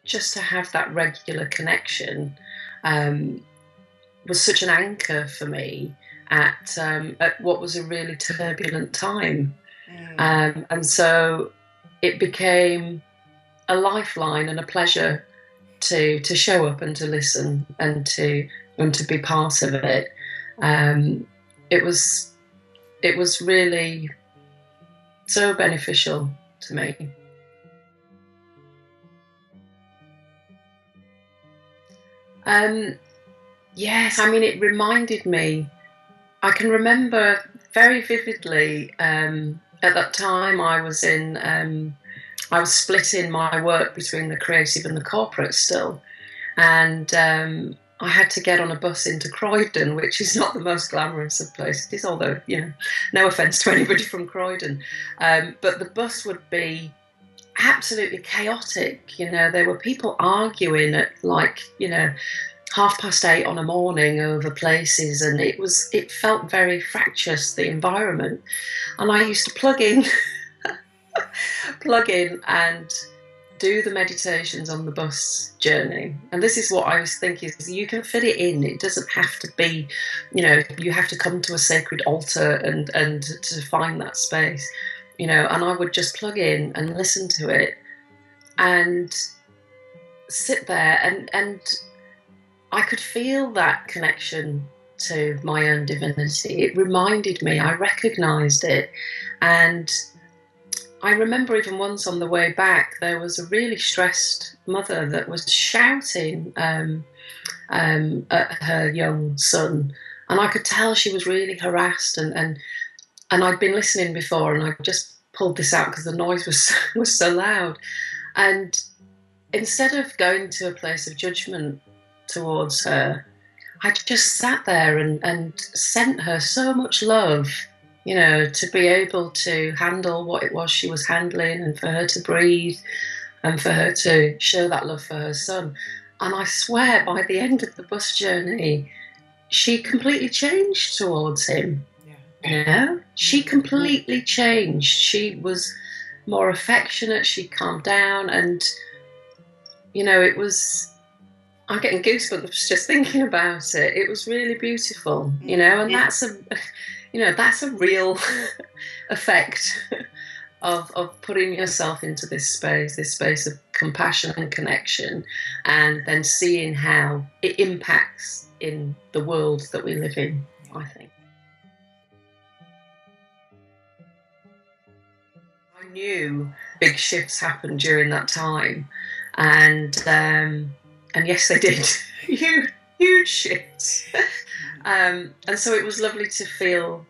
just to have that regular connection was such an anchor for me at what was a really turbulent time. And so it became a lifeline and a pleasure to show up and to listen and to be part of it. It was really so beneficial to me. Yes, I mean, it reminded me, I can remember very vividly, at that time I was splitting my work between the creative and the corporate still. And I had to get on a bus into Croydon, which is not the most glamorous of places, although, no offence to anybody from Croydon. But the bus would be absolutely chaotic. There were people arguing at 8:30 on a morning over places, and it felt very fractious, the environment. And I used to plug in and do the meditations on the bus journey. And this is what I was thinking, is you can fit it in. It doesn't have to be, you have to come to a sacred altar and to find that space, and I would just plug in and listen to it and sit there, and I could feel that connection to my own divinity. It reminded me, I recognised it. And I remember even once on the way back, there was a really stressed mother that was shouting at her young son. And I could tell she was really harassed. And I'd been listening before, and I just pulled this out because the noise was so loud. And instead of going to a place of judgment towards her, I just sat there and sent her so much love, to be able to handle what it was she was handling, and for her to breathe, and for her to show that love for her son. And I swear, by the end of the bus journey, she completely changed towards him. She completely changed. She was more affectionate, she calmed down, and it was, I'm getting goosebumps just thinking about it. It was really beautiful, and that's a real effect of putting yourself into this space of compassion and connection, and then seeing how it impacts in the world that we live in, I think. I knew big shifts happened during that time, and yes, they did. Huge shifts. And so it was lovely to feel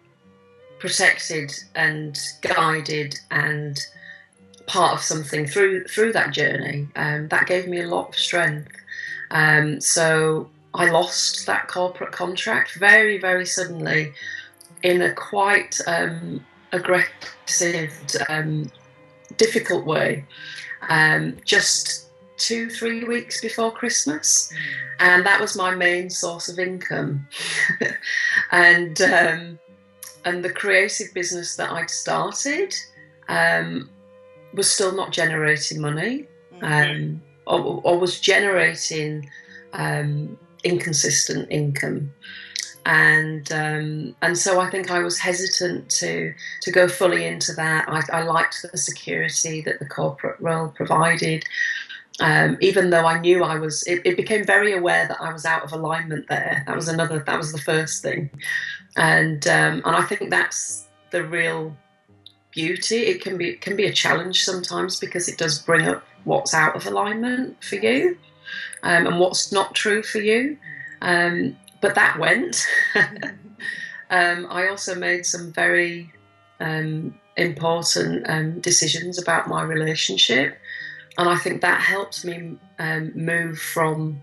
protected and guided and part of something through that journey. That gave me a lot of strength. So I lost that corporate contract very, very suddenly in a quite aggressive, difficult way. Just 2-3 weeks before Christmas, and that was my main source of income. and the creative business that I'd started was still not generating money, or was generating inconsistent income. And so I think I was hesitant to go fully into that. I liked the security that the corporate role provided. Even though I knew it became very aware that I was out of alignment there. That was the first thing. And I think that's the real beauty. It can be a challenge sometimes, because it does bring up what's out of alignment for you, and what's not true for you. But that went. I also made some very important decisions about my relationship. And I think that helped me move from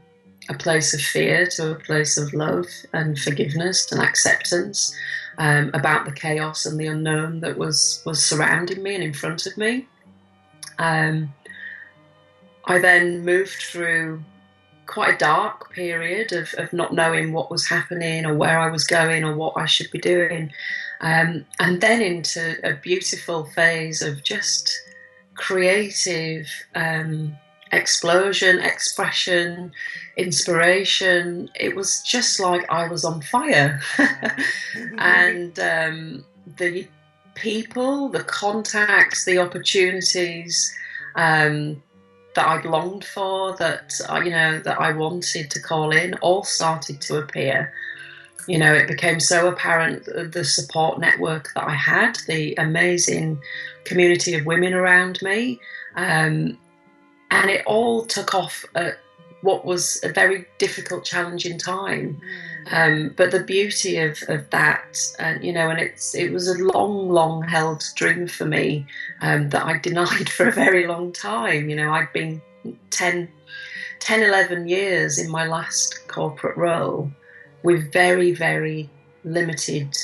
a place of fear to a place of love and forgiveness and acceptance about the chaos and the unknown that was surrounding me and in front of me. I then moved through quite a dark period of not knowing what was happening or where I was going or what I should be doing. And then into a beautiful phase of just creative explosion, expression, inspiration. It was just like I was on fire. And the people, the contacts, the opportunities that I'd longed for, that that I wanted to call in, all started to appear. It became so apparent, the support network that I had, the amazing community of women around me, and it all took off at what was a very difficult, challenging time. But the beauty of that, and it was a long held dream for me, that I denied for a very long time. I'd been 11 years in my last corporate role, with very, very limited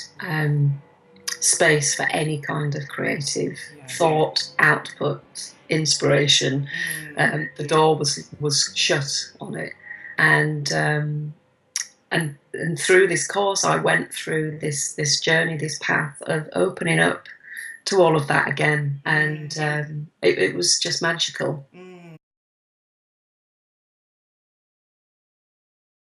space for any kind of creative thought, output, inspiration. The door was shut on it, and through this course, I went through this journey, this path of opening up to all of that again, and it was just magical.